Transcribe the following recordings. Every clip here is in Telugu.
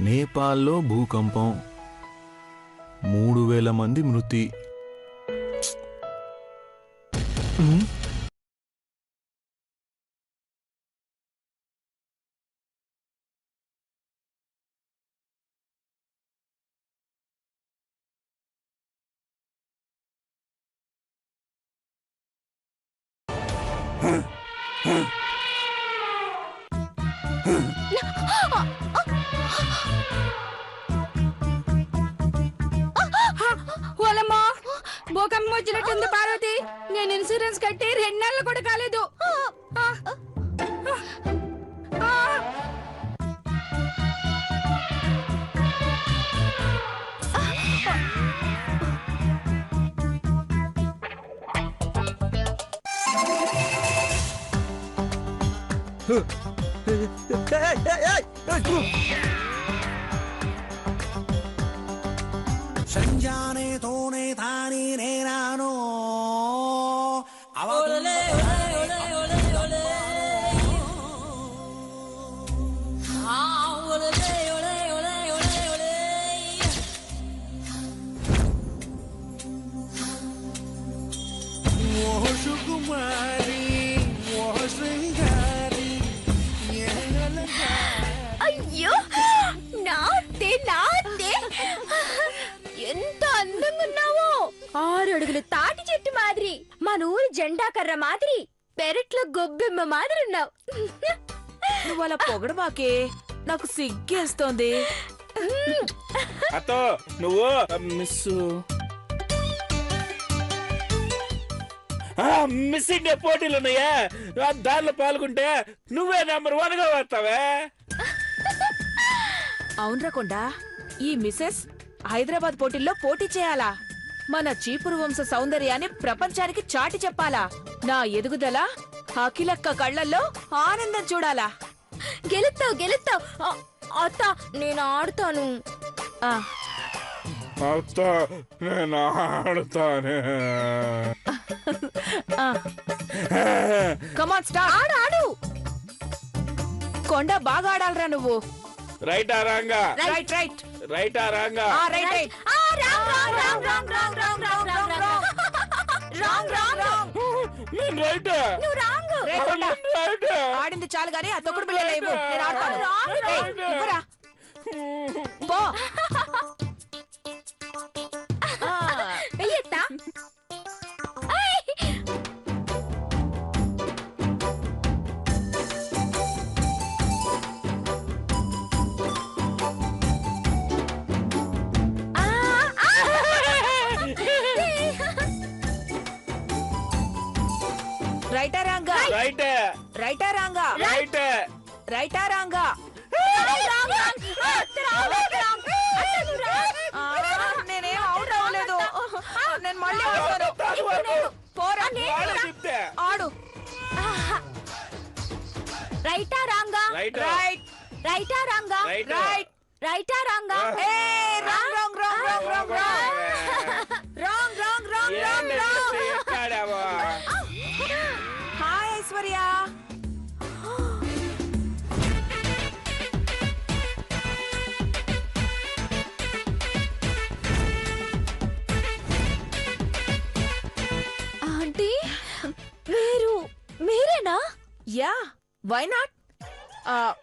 నేపాల్లో భూకంపం 3000 మంది మృతి. భూకంపం వచ్చినట్టుంది పార్వతి. నేను ఇన్సూరెన్స్ కట్టి 2 నెలలు కూడా కాలేదు. సంజానే తోనే తాని నేనానో ఒలే ఒలే ఒలే ఒలే ఆ ఒలే ఒలే ఒలే ఒలే ఒలే ఓ సుకుమారి ఓ శ్రీగారి అయ్యో నాతే నాతే, ఎంత అందంగా ఉన్నావో. 6 అడుగులు తాటి చెట్టు మాదిరి, మన ఊరి జెండా కర్ర మాదిరి, పెరట్లో గొబ్బెమ్మ మాదిరి ఉన్నావు. నువ్వు అలా పొగడమాకే, నాకు సిగ్గేస్తోంది. అతో నువ్వు మిస్ ఇండియా పోటీలు ఉన్నాయా, దానిలో పాల్గొంటే నువ్వే నెంబర్ 1 గా వస్తావే. అవునరా కొండా, ఈ మిసెస్ హైదరాబాద్ పోటీల్లో పోటీ చేయాలా? మన చీపురు వంశ సౌందర్యాన్ని ప్రపంచానికి చాటి చెప్పాలా? నా ఎదుగుదల అఖిలక్క కళ్ళల్లో ఆనందం చూడాలా? గెలుస్తావు గెలుస్తావు. అత్త నేను ఆడుతాను. అత్త నేను ఆడుతానే. Come on start. ఆడు ఆడు. కొండ బాగా ఆడాలరా నువ్వు. రైటా రాంగా? Right right. రైటా రాంగా? Right right. నేను రైట్. ఆడింది చాలు గానీ ఆ తొక్కుడు బిళ్ళ లేవు, నేను ఆడతాను. ఏయ్, ఇవ్వరా. పో. వెయ్యత్తా. రైటా రాంగా? రైట్. రైటా రాంగా? రైట్. రైటా రాంగా? నేనేం అవుట్ అవ్వలేదు, నేను మళ్ళీ ఆడతాను. పోరా, చెప్తే ఆడు. రైటా రాంగా? రైట్. రైట్ రైటా రాంగా? రైట్. రైట్. రైటా రాంగా? Wrong wrong wrong wrong wrong wrong wrong wrong wrong wrong. ఎక్కడావా? హాయ్ ఐశ్వర్య. ఆంటీ మీరేనా? Yeah, why not?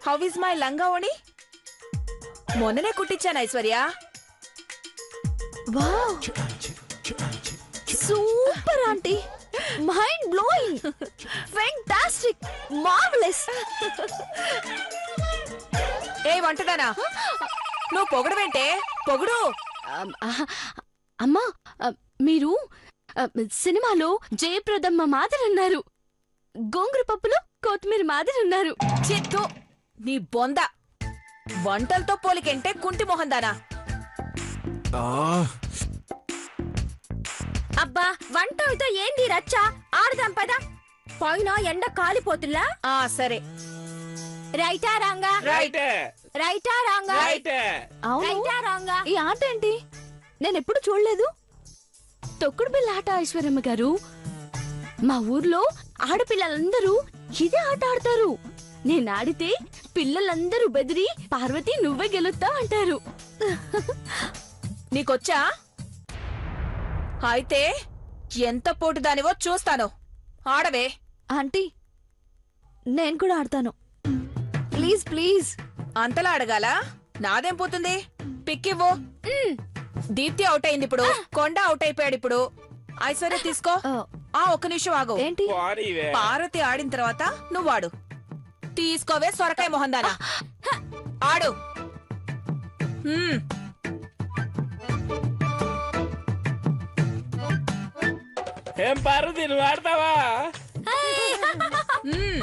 How is my లంగావణి? మొన్ననే కుట్టించాను Aishwarya. Wow, super aunty, mind blowing, fantastic, marvellous. ఏ వంటదానా, నువ్వు పొగడవేంటే? పొగుడు. అమ్మా, మీరు సినిమాలో జయప్రదమ్మ మాదిరి ఉన్నారు, గోంగూర పప్పులో కొత్తిమీర మాదిరి ఉన్నారు. చిత్తు నీ బొంద. వంటలతో పోలికంటే కుంటి మొహందానా. అబ్బా, వంటతో ఏంది రచ్చ? ఆడదాం పద. పైన ఎండ కాలిపోతుల్లా. సరే. రైటా రాంగా? రైట్. రైటా రాంగా? రైట్. రైటా రాంగా? ఈ ఆట ఏంటి? నేనెప్పుడు చూడలేదు. తొక్కుడు బిళ్ళ ఆట ఐశ్వర్యమ్మ గారు. మా ఊర్లో ఆడపిల్లలందరూ ఇదే ఆట ఆడతారు. నేనాడితే పిల్లలందరూ బెదిరి పార్వతి నువ్వే గెలుస్తావు అంటారు. నీకొచ్చా? అయితే ఎంత పోటుదానివో చూస్తాను. ఆడవే. ఆంటీ నేను కూడా ఆడతాను. Please please. అంతలా అడగాలా? నాదేం పోతుంది? పిక్కివ్వు. దీప్తి అవుట్ అయింది ఇప్పుడు. కొండ అవుట్ అయిపోయాడు ఇప్పుడు. ఐశ్వర్య తీసుకో. ఒక్క నిమిషం ఆగు. ఏంటి? పారివే. పార్వతి ఆడిన తర్వాత నువ్వు ఆడు. తీసుకోవే సొరకాయ మొహందానా. ఆడు. హ్మ్. ఏం పార్వతి నువ్వు ఆడతావా? హ్మ్.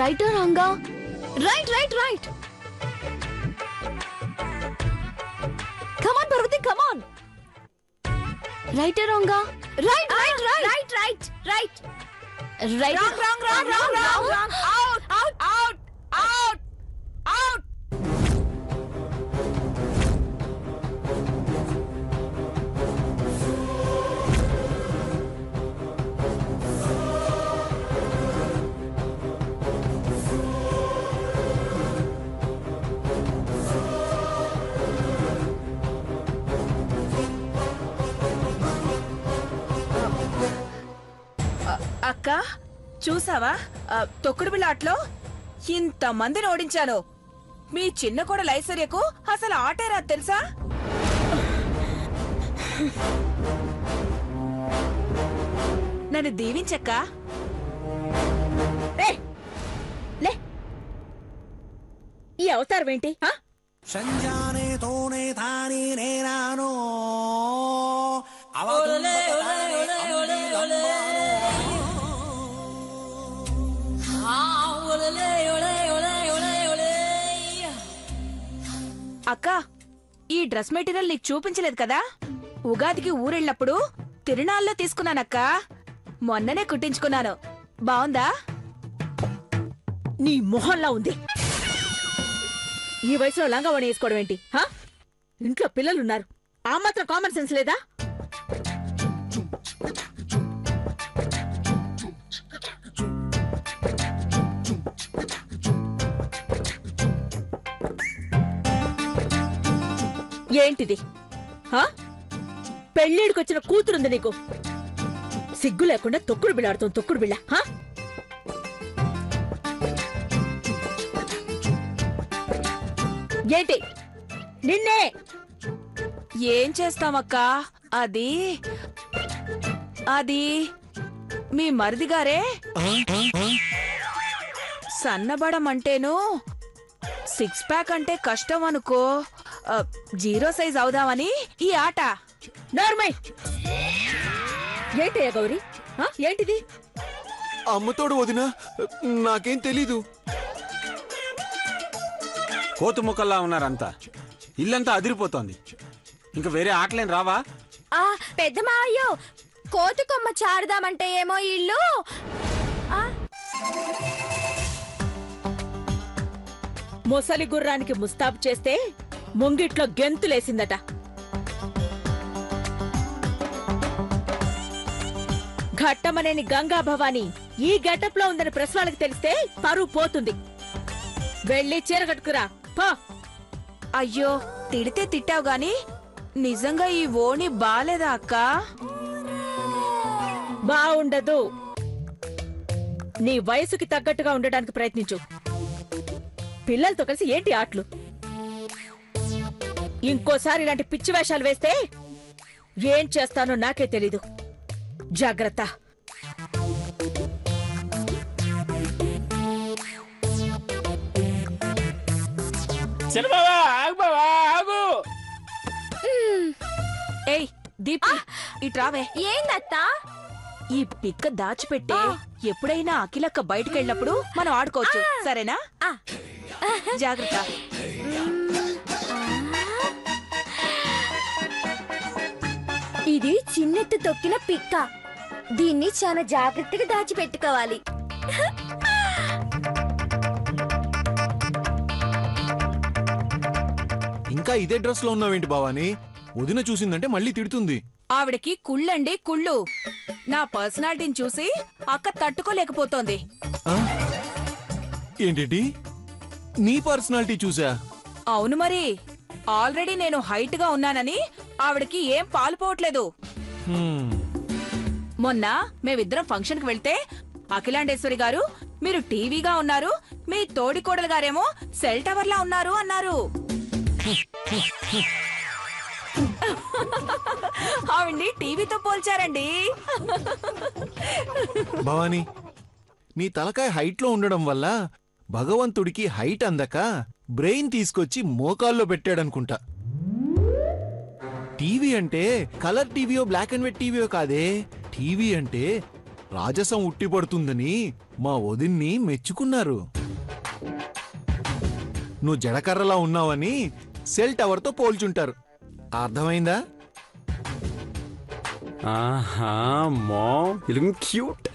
రైట్ ఆర్ రాంగా? Right right right. Come on Parvathi come on. Right or రాంగా? Right right right right right right. Wrong, wrong, wrong, wrong, wrong, wrong. Out, out, out, out, out. అక్క చూసావా? తొక్కుడు బిళ్ళ ఆటలో ఇంత మందిని ఓడించాను. మీ చిన్న కోడలు ఐశ్వర్యకు అసలు ఆటే రాదు తెలుసా? నన్ను దీవించక్క. లే, ఈ అవతారం ఏంటి? సంజానే తోనే తాని నేనాను ఒలే ఒలే ఒలే ఒలే ఆ ఒలే ఒలే ఒలే ఒలే ఒలే. అక్క, ఈ డ్రెస్ మెటీరియల్ నీకు చూపించలేదు కదా? ఉగాదికి ఊరెళ్ళినప్పుడు తిరునాళ్ళలో తీసుకున్నానక్క. మొన్ననే కుట్టించుకున్నాను. బావుందా? నీ మొహంలా ఉంది. ఈ వయసులో లంగావణి వేసుకోవడం ఏంటి? ఇంట్లో పిల్లలున్నారు. ఆ మాత్రం కామన్ సెన్స్ లేదా? ఏంటిది? పెళ్ళిడికొచ్చిన కూతురుంది నీకు. సిగ్గు లేకుండా తొక్కుడు బిళ్ళాడుతుంది తొక్కుడు బిళ్ళ. ఏంటి? నిన్నే. ఏం చేస్తామక్క? అది అది మీ మరిదిగారే సన్నబడం అంటేను సిక్స్ ప్యాక్ అంటే కష్టం అనుకో. జీరో సైజ్ అవుదామని ఈ ఆట. నార్మల్. ఏంటయ్యా గౌరీ? ఏంటిది? అమ్మతోడు వదినా, నాకేం తెలీదు. కోతు ముక్కల్లా ఉన్నారంతా. ఇల్లంతా అదిరిపోతోంది. ఇంకా వేరే ఆటలేం రావా? పెద్ద మావయ్యో, కోతి కొమ్మ చారుదామంటే ఏమో ఇల్లు. ముసలి గుర్రానికి ముస్తాబు చేస్తే ముంగిట్లో గెంతులేసిందట. ఘట్టమనేని గంగా భవాని ఈ గెటప్ లో ఉందని ప్రెస్ వాళ్ళకి తెలిస్తే పరువు పోతుంది. వెళ్ళి చీర కట్టుకురా పో. అయ్యో, తిడితే తిట్టావు గాని నిజంగా ఈ ఓణి బాలేదా అక్క? బావుండదు. నీ వయసుకి తగ్గట్టుగా ఉండడానికి ప్రయత్నించు. పిల్లలతో కలిసి ఏంటి ఆటలు? ఇంకోసారి ఇలాంటి పిచ్చి వేషాలు వేస్తే ఏం చేస్తానో నాకే తెలీదు. జాగ్రత్త. చిన్నబావా ఆగు బావా ఆగు. ఏయ్ దీప్తి, ఇట్రావే. ఏందత్తా? ఈ పిక్క దాచిపెట్టే. ఎప్పుడైనా అఖిలక్క బయటకెళ్ళినప్పుడు మనం ఆడుకోవచ్చు, సరేనా? జాగ్రత్త. ఇది చిన్నెత్తు తొక్కిన పిక్క. దీన్ని చాలా జాగ్రత్తగా దాచిపెట్టుకోవాలి. ఇంకా ఇదే డ్రెస్ లో ఉన్నావేంటి బావాని? వదిన చూసిందంటే మళ్ళీ తిడుతుంది. ఆవిడకి కుళ్ళండి కుళ్ళు. నా పర్సనాలిటీని చూసి అక్క తట్టుకోలేకపోతోంది. ఏంటి నీ పర్సనాలిటీ చూసా? అవును మరి, ఆల్రెడీ నేను హైట్ గా ఉన్నానని ఆవిడకి ఏం పాలు పోవట్లేదు. హ్మ్. మొన్న మేమిద్దరం ఫంక్షన్ కి వెళ్తే అఖిలాండేశ్వరి గారు మీరు టీవీగా ఉన్నారు, మీ తోడికోడలు గారేమో సెల్ టవర్ లా ఉన్నారు అన్నారు. ఆవిడ్ని టీవీతో పోల్చారండి. భవానీ, నీ తలకాయ హైట్ లో ఉండడం వల్ల భగవంతుడికి హైట్ అందక బ్రెయిన్ తీసుకొచ్చి మోకాల్లో పెట్టాడనుకుంటా. టీవీ అంటే కలర్ టీవీయో బ్లాక్ అండ్ వైట్ టీవీయో కాదే. టీవీ అంటే రాజసం ఉట్టిపడుతుందని మా వదిన్ని మెచ్చుకున్నారు. నువ్వు జడకర్రలా ఉన్నావని సెల్ టవర్తో పోల్చుంటారు. అర్థమైందా? ఆహా మామ్, యు లుకింగ్ క్యూట్.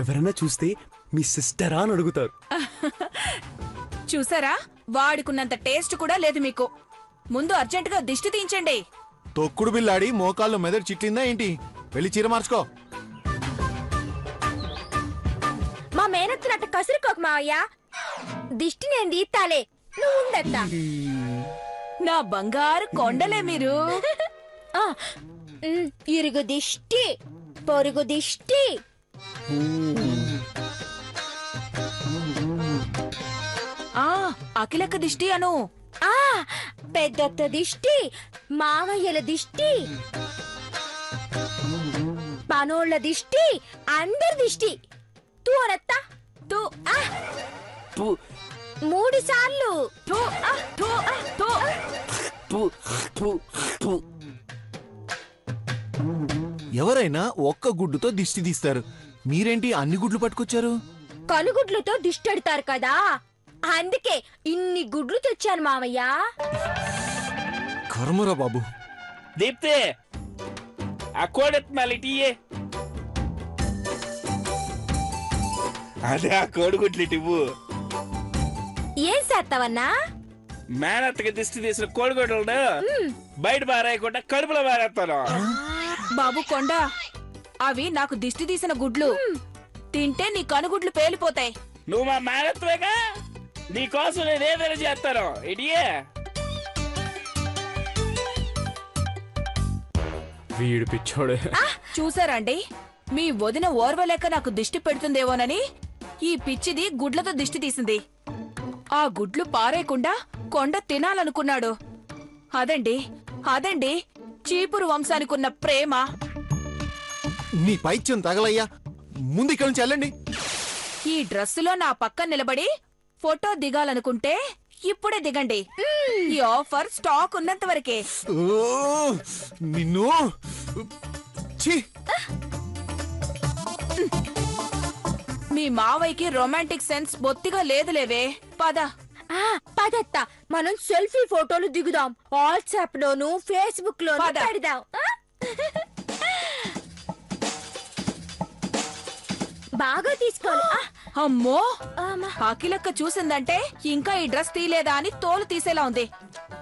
ఎవరైనా చూస్తే మీ సిస్టరా అని అడుగుతారు. చూసారా, వాడుకున్నంత టేస్ట్ కూడా లేదు మీకు. ముందు అర్జెంటుగా దిష్టి తీయించండి. తొక్కుడు బిల్లాడి మోకాల్లో మెదడు చిట్లిందా ఏంటి? వెళ్ళి చీర మార్చుకో. మా మేనత్తునట్ట కసురుకోక మావయ్య, దిష్టి నేను తీస్తాలే, నువ్వు ఉండత్తా. నా బంగారు కొండలే మీరు. ఇరుగు దిష్టి, పొరుగు దిష్టి. ఆ అఖిలక్క దిష్టి అను. ఆ పెద్దత్త దిష్టి, మావయ్యల దిష్టి, పనోళ్ళ దిష్టి, అందరి దిష్టి. తూ అనత్తా, తూ ఆ. 3 సార్లు తూ ఆ, తూ ఆ, తూ. ఎవరైనా ఒక్క గుడ్డుతో దిష్టి తీస్తారు. మీరేంటి అన్ని గుడ్లు పట్టుకొచ్చారు? కనుగుడ్లతో దిష్టెడతారు కదా, అందుకే ఇన్ని గుడ్లు తెచ్చాను మామయ్య. కర్మరా బాబు. దీప్తి, ఆ కోడెత్తాలి టీయే. అదే ఆ కోడిగుడ్లు ఇవ్వు. ఏం చేస్తావన్నా? మేనత్తకి దిష్టి తీసిన కోడిగుడ్లను బయట బారేయకుండా కడుపులో బారేస్తాను. బాబు కొండ, అవి నాకు దిష్టి తీసిన గుడ్లు. తింటే నీ కనుగుడ్లు పేలిపోతాయి. నువ్వు మా మేనత్వేగా, నీకోసం నేను ఏదైనా చేస్తాను. ఇడియే వీడు పిచ్చోడే. చూసారండి, మీ వదిన ఓర్వలేక నాకు దిష్టి పెడుతుందేమోనని ఈ పిచ్చిది గుడ్లతో దిష్టి తీసింది. ఆ గుడ్లు పారేయకుండా కొండ తినాలనుకున్నాడు. అదండి అదండి చీపురు వంశానికున్న ప్రేమ. నీ పైత్యం తగలయ్యా, ముందు ఇక్కడి నుంచి వెళ్ళండి. ఈ డ్రెస్సులో నా పక్కన నిలబడి ఫోటో దిగాలనుకుంటే ఇప్పుడే దిగండి. ఈ ఆఫర్ స్టాక్ ఉన్నంత వరకే. ఓ, నిన్ను ఛీ! మీ మావయ్యకి రొమాంటిక్ సెన్స్ బొత్తిగా లేదులేవే. పద. పదత్త, మనం సెల్ఫీ ఫోటోలు దిగుదాం. వాట్సాప్ లోను, ఫేస్బుక్ లోను పద. పెడదాం. బాగా తీసుకోవాలి. అమ్మో, అమ్మా. అఖిలక్క చూసిందంటే ఇంకా ఈ డ్రెస్ తీలేదా అని తోలు తీసేలా ఉంది.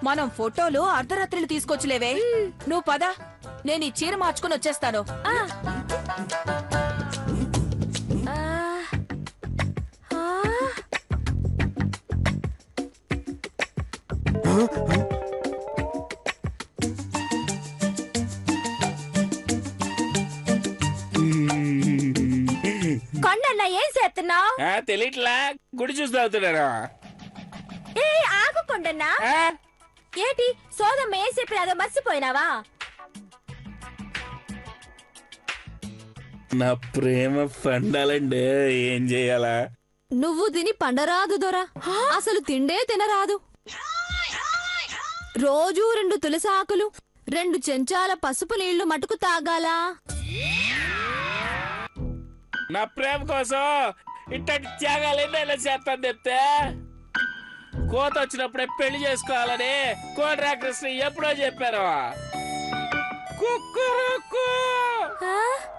మనం ఫోటోలు అర్ధరాత్రులు తీసుకొచ్చులేవే. నువ్వు పద, నేను ఈ చీర మార్చుకుని వచ్చేస్తాను. ఆ. ఆ. ఆ. కొండన్న ఏం చేస్తున్నావు? తెలియట్లా, గుడి చూసి తాగుతున్నాను. ఏ ఆగు కొండన్నా. ఏంటి సోదమ్మ ఏం చెప్పినాదో మర్చిపోయినావా? నా ప్రేమ పండాలండి, ఏం చెయ్యాలా? నువ్వు తిని పండరాదు దొరా, అసలు తిండే తినరాదు. రోజూ 2 తులసాకులు, 2 చెంచాల పసుపు నీళ్లు మటుకు తాగాలా. నా ప్రేమ కోసం ఇట్టటి త్యాగాలు ఎన్నైనా చేస్తాను చెప్తే. కోత వచ్చినప్పుడే పెళ్లి చేసుకోవాలని కోటరాకృష్ణ ఎప్పుడో చెప్పారు. కుక్కురుకు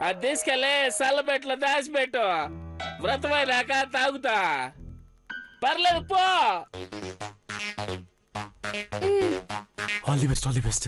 అది తీసుకెళ్ళి సల్లబెట్లో దాచిపెట్టు, వ్రతమైనాక తాగుతా. పర్లేదు పో. All the best, all the best.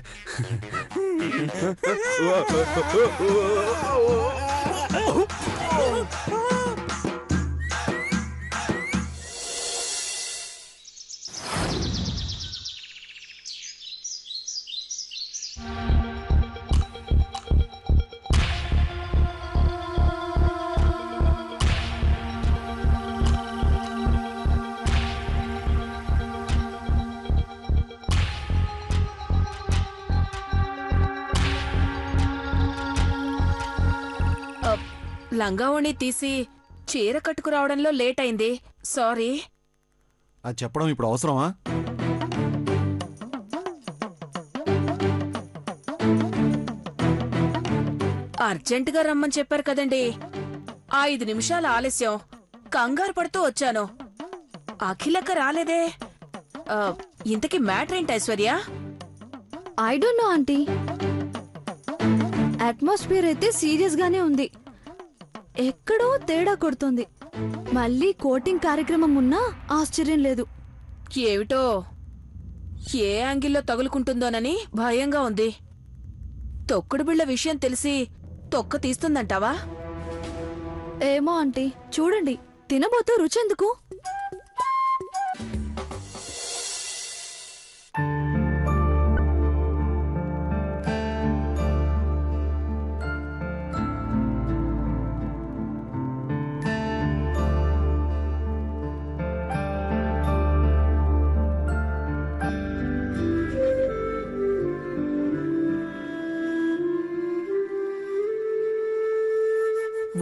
లంగావణి తీసి చీర కట్టుకురావడంలో లేట్ అయింది, సారీ. అది చెప్పడం ఇప్పుడు అవసరమా? అర్జెంటుగా రమ్మని చెప్పారు కదండి, 5 నిమిషాల ఆలస్యం. కంగారు పడుతూ వచ్చాను. అఖిలక్క రాలేదే. ఇంతకీ మ్యాటర్ ఏంటి Aishwarya? I don't know aunty. Atmosphere అయితే సీరియస్ గానే ఉంది, ఎక్కడో తేడా కొడుతుంది. మళ్ళీ కోటింగ్ కార్యక్రమం ఉన్నా ఆశ్చర్యం లేదు. ఏమిటో ఏ యాంగిల్లో తగులుకుంటుందోనని భయంగా ఉంది. తొక్కుడు బిళ్ళ విషయం తెలిసి తొక్క తీస్తుందంటావా? ఏమో ఆంటీ, చూడండి తినబోతూ రుచెందుకు.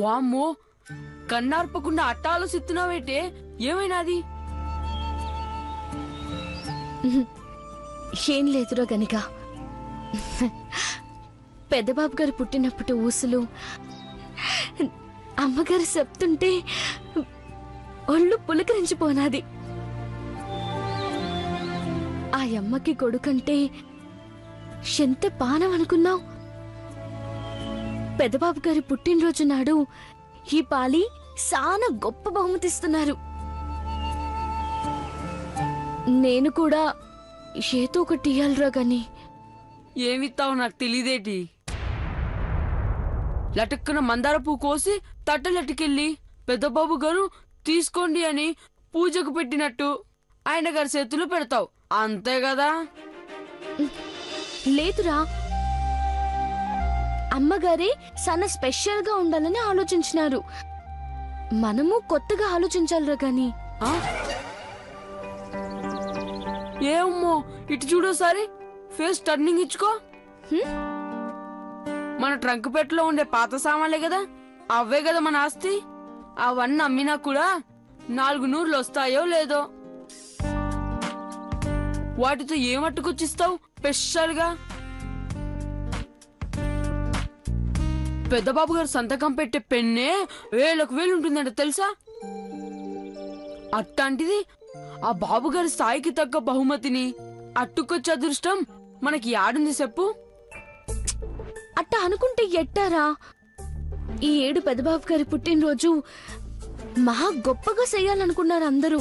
వామ్మో, కన్నార్పకుండా అట్ట ఆలోచిస్తున్నావేంటే? ఏమైనాది? ఏం లేదురా గనిక, పెద్దబాబు గారు పుట్టినప్పటి ఊసులు అమ్మగారు చెప్తుంటే ఒళ్ళు పులకరించిపోనాది. ఆ అమ్మకి కొడుకంటే ఎంత పానం అనుకున్నావు? పెద్దబాబు గారి పుట్టినరోజు నాడు ఈ పాలి చాలా గొప్ప బహుమతిస్తున్నారు. నేను కూడా ఏదో ఒకటి ఇయ్యాలరా గాని. ఏమిస్తావు నాకు తెలియదేటి? లటక్కున మందార పువ్వు కోసి తట్టలట్టుకెళ్ళి పెద్దబాబు గారు తీసుకోండి అని పూజకు పెట్టినట్టు ఆయన గారి చేతులు పెడతావు, అంతే కదా? లేదురా, అమ్మగారే చాలా స్పెషల్ గా ఉండాలని ఆలోచించినారు. మనము కొత్తగా ఆలోచించాలిరా గాని. ఏమో ఇటు చూడోసారి, ఫేస్ టర్నింగ్ ఇచ్చుకో. మన ట్రంక్ పెట్టలో ఉండే పాత సామాన్లే కదా, అవే కదా మన ఆస్తి. అవన్నీ అమ్మినా కూడా 4 నూర్లు వస్తాయో లేదో. వాటితో ఏమట్టుకొచ్చిస్తావు స్పెషల్ గా? పెద్దబాబు గారు సంతకం పెట్టే పెన్నే 1000 ఉంటుందంట తెలుసా? అట్లాంటిది ఆ బాబుగారి స్థాయికి తగ్గ బహుమతిని అట్టుకొచ్చే అదృష్టం మనకి యాడుంది చెప్పు? అట్టా అనుకుంటే ఎట్టారా? ఈ ఏడు పెద్దబాబు గారి పుట్టినరోజు మహా గొప్పగా చెయ్యాలనుకున్నారు అందరూ.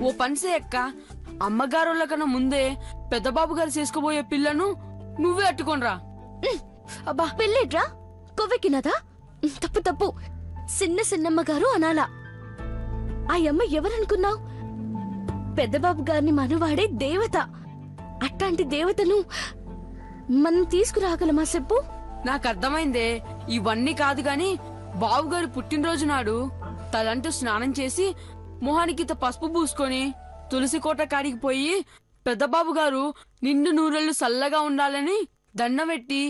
ఓ పనిసే అక్క, అమ్మగారుల కన్నా ముందే పెద్దబాబు గారు చేసుకోబోయే పిల్లను నువ్వే అట్టుకోనరా. అబ్బా పెళ్ళేట్రా, కొవ్వెక్కినదా? తప్పు తప్పు, చిన్నమ్మ గారు అనాలా. ఆ అమ్మ ఎవరనుకున్నావు? పెద్దబాబు గారిని మనవాడే దేవత. అట్లాంటి దేవతను మనం తీసుకురాగలమా చెప్పు? నాకు అర్థమైందే. ఇవన్నీ కాదు గాని బావుగారి పుట్టినరోజు నాడు తలంటూ స్నానం చేసి మొహానికి పసుపు పూసుకొని తులసి కోట కాడికి పోయి పెద్దబాబు గారు నిండు నూరెళ్ళు చల్లగా ఉండాలని దండం పెట్టి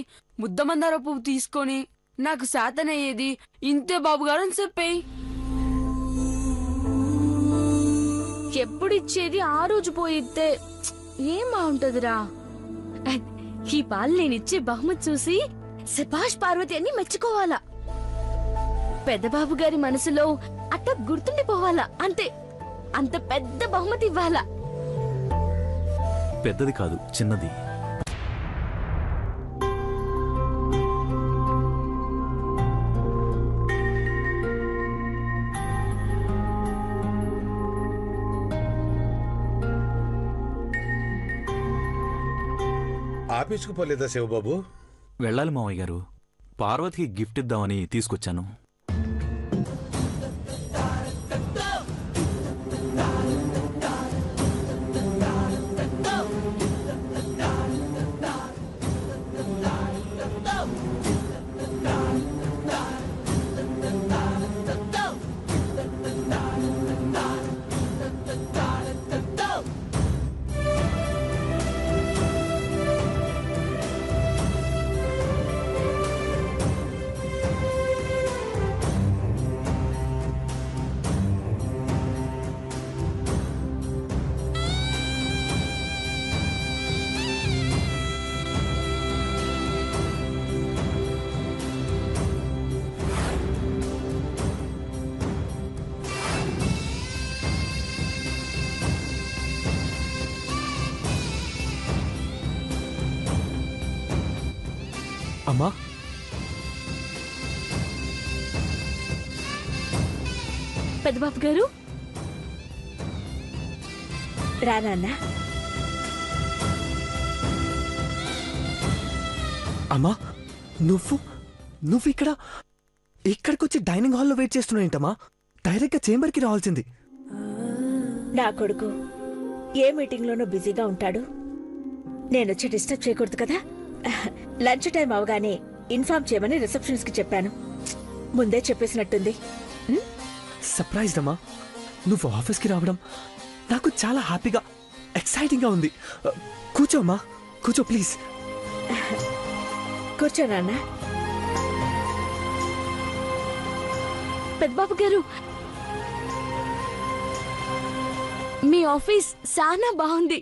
ముద్దమందార పువ్వు తీసుకొని నాకు శాతనయ్యేది ఇంతే బాబుగారు అని చెప్పేయి. ఎప్పుడిచ్చేది ఆ రోజు పోయితే ఏం బాగుంటదిరా. ఈ పాలు నేనిచ్చే బహుమతి చూసి శభాష్ పార్వతి అని మెచ్చుకోవాలా. పెద్దబాబు గారి మనసులో అట్ట గుర్తుండిపోవాలా అంతే. అంత పెద్ద బహుమతి ఇవ్వాలా. పెద్దది కాదు, చిన్నది. ఆఫీస్కు పోలేదా శివబాబు? వెళ్ళాలి మావయ్య గారు. పార్వతికి గిఫ్ట్ ఇద్దామని తీసుకొచ్చాను. అమ్మా, పెద్దబాబు గారు రా నాన్న. అమ్మా, నువ్వు ఇక్కడికొచ్చి డైనింగ్ హాల్లో వెయిట్ చేస్తున్నావు ఏంటమ్మా? డైరెక్ట్గా చేంబర్కి రావాల్సింది. నా కొడుకు ఏ మీటింగ్లోనో బిజీగా ఉంటాడు. నేనొచ్చి డిస్టర్బ్ చేయకూడదు కదా. లంచ్ టైం అవగానే ఇన్ఫార్మ్ చేయమని రిసెప్షనిస్ట్ కి చెప్పాను. ముందే చెప్పేసినట్టుంది. సర్ప్రైజ్డ్ అమ్మా. నువ్వు ఆఫీస్కి రావడం నాకు చాలా హ్యాపీగా, ఎక్సైటింగ్గా ఉంది. కూర్చో అమ్మా, కూర్చో ప్లీజ్. కూర్చో నాన్న. పెద్దబాబు గారు, మీ ఆఫీస్ చాలా బాగుంది.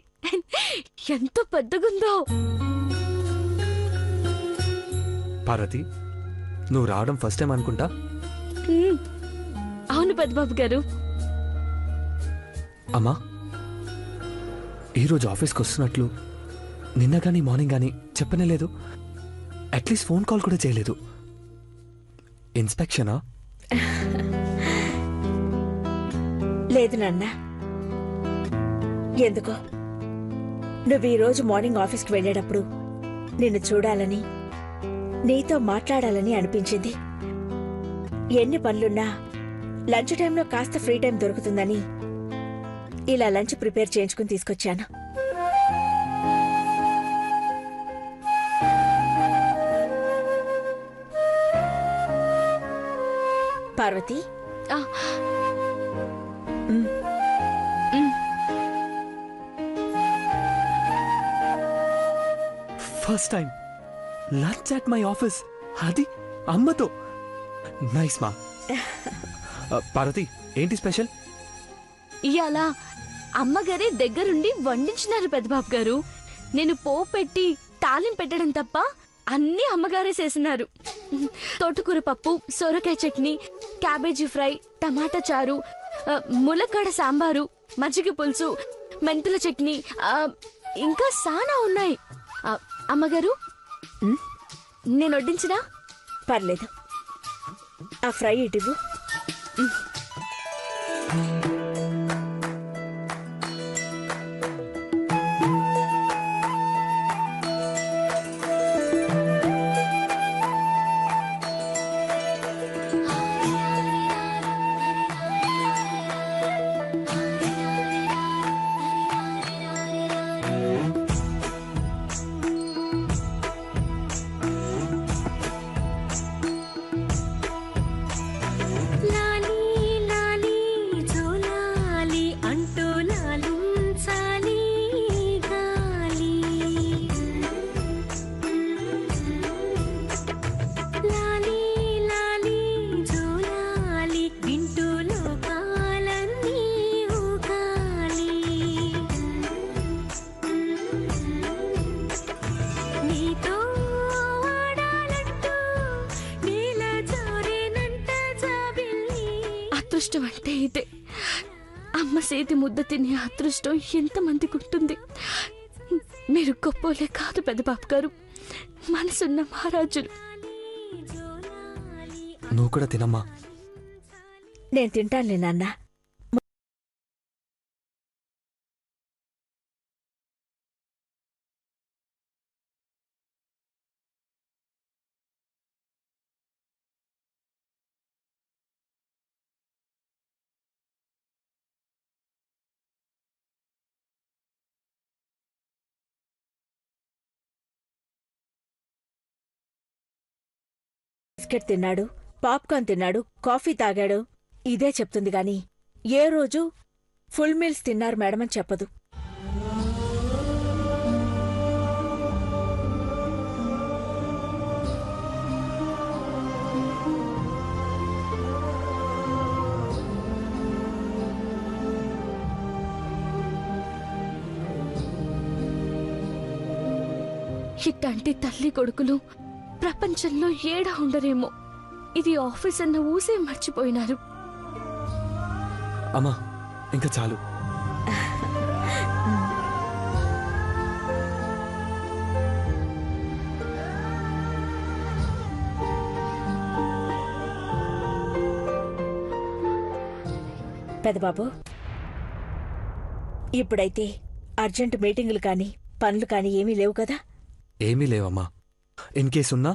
ఎంతో పెద్దగుందో. పార్వతి, నువ్వు రావడం ఫస్ట్ టైం అనుకుంటా. అవును పెద్దబాబు గారు. అమ్మా, ఈరోజు ఆఫీస్కి వస్తున్నట్లు నిన్న కానీ మార్నింగ్ కానీ చెప్పనే లేదు. అట్లీస్ట్ ఫోన్ కాల్ కూడా చేయలేదు. ఇన్స్పెక్షనా? లేదు నాన్న. ఎందుకో నువ్వు ఈరోజు మార్నింగ్ ఆఫీస్కి వెళ్ళేటప్పుడు నిన్ను చూడాలని, నీతో మాట్లాడాలని అనిపించింది. ఎన్ని పనులున్నా లంచ్ టైంలో కాస్త ఫ్రీ టైం దొరుకుతుందని ఇలా లంచ్ ప్రిపేర్ చేయించుకుని తీసుకొచ్చాను. Parvati, first time lunch at my office, అది అమ్మతో. నైస్ మా. పార్వతి, ఏంటి స్పెషల్? ఇవాళ అమ్మగారి దగ్గరుండి వండించినారు పెద్దబాబు గారు. నేను పోపు పెట్టి తాలింపు పెట్టడం తప్ప అన్ని అమ్మగారే చేసినారు. తోటకూర పప్పు, సొరకాయ చట్నీ, క్యాబేజీ ఫ్రై, టమాటా చారు, ములక్కాడ సాంబారు, మజ్జిగ పులుసు, మెంతుల చట్నీ, ఇంకా సానా ఉన్నాయి. అమ్మగారు, నేను వడ్డించినా? పర్లేదు. ఆ ఫ్రై ఇటువు. అదృష్టం అంటే ఇదే. అమ్మ చేతి ముద్ద తినే అదృష్టం ఎంతమందికి ఉంటుంది. మీరు గొప్పోలే కాదు పెద్దబాబు గారు, మనసున్న మహారాజులు. నువ్వు కూడా తినమ్మా. నేను తింటానులే నాన్న. బిస్కెట్ తిన్నాడు, పాప్కార్న్ తిన్నాడు, కాఫీ తాగాడు ఇదే చెప్తుంది గాని ఏ రోజు ఫుల్ మీల్స్ తిన్నారు మేడం అని చెప్పదు. ఇట్లాంటి తల్లి కొడుకులు ప్రపంచంలో ఏడా ఉండరేమో. ఇది ఆఫీస్ అన్న ఊసే మర్చిపోయినారు. అమ్మా ఇంకా చాలు. పెదబాబు, ఇప్పుడైతే అర్జెంట్ మీటింగులు కాని పనులు కాని ఏమీ లేవు కదా? ఏమీ లేవమ్మా. ఇన్ కేస్ ఉన్నా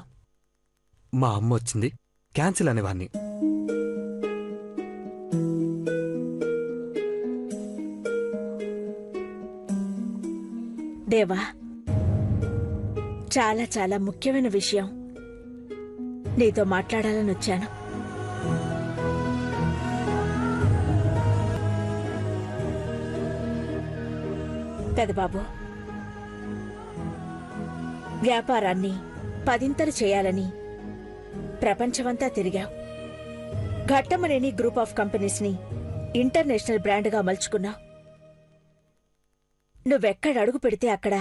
మా అమ్మ వచ్చింది క్యాన్సిల్ అనేవాణ్ణి. దేవా, చాలా చాలా ముఖ్యమైన విషయం నీతో మాట్లాడాలని వచ్చాను. పెదబాబు, వ్యాపారాన్ని పదింతలు చేయాలని ప్రపంచమంతా తిరిగావు. ఘట్టమనేని గ్రూప్ ఆఫ్ కంపెనీస్ని ఇంటర్నేషనల్ బ్రాండ్గా మలుచుకున్నావు. నువ్వెక్కడ అడుగు పెడితే అక్కడ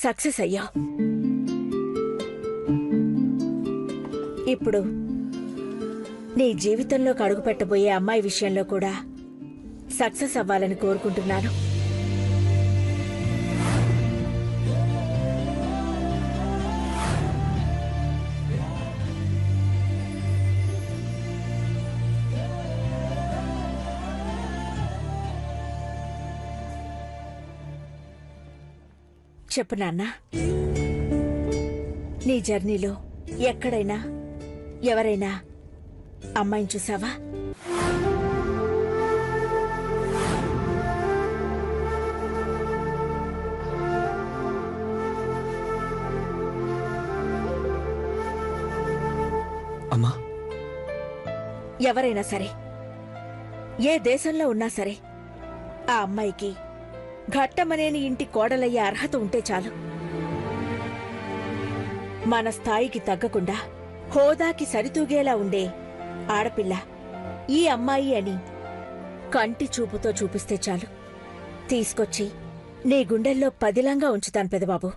సక్సెస్ అయ్యావు. ఇప్పుడు నీ జీవితంలోకి అడుగు పెట్టబోయే అమ్మాయి విషయంలో కూడా సక్సెస్ అవ్వాలని కోరుకుంటున్నాను. చెప్పు నాన్నా, నీ జర్నీలో ఎక్కడైనా ఎవరైనా అమ్మాయిని చూసావా? అమ్మా, ఎవరైనా సరే, ఏ దేశంలో ఉన్నా సరే, ఆ అమ్మాయికి ఘట్టమనేని ఇంటి కోడలయ్యే అర్హత ఉంటే చాలు. మన స్థాయికి తగ్గకుండా హోదాకి సరితూగేలా ఉండే ఆడపిల్ల ఈ అమ్మాయి అని కంటి చూపుతో చూపిస్తే చాలు. తీసుకొచ్చి నీ గుండెల్లో పదిలంగా ఉంచుతాను పెదబాబు.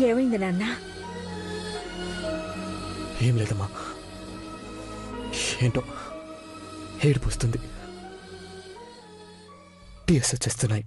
ఏమైంది నాన్న? ఏం లేదమ్మా, ఏంటో ఏడుపు వస్తుంది, టీఎస్ వచ్చేస్తున్నాయి.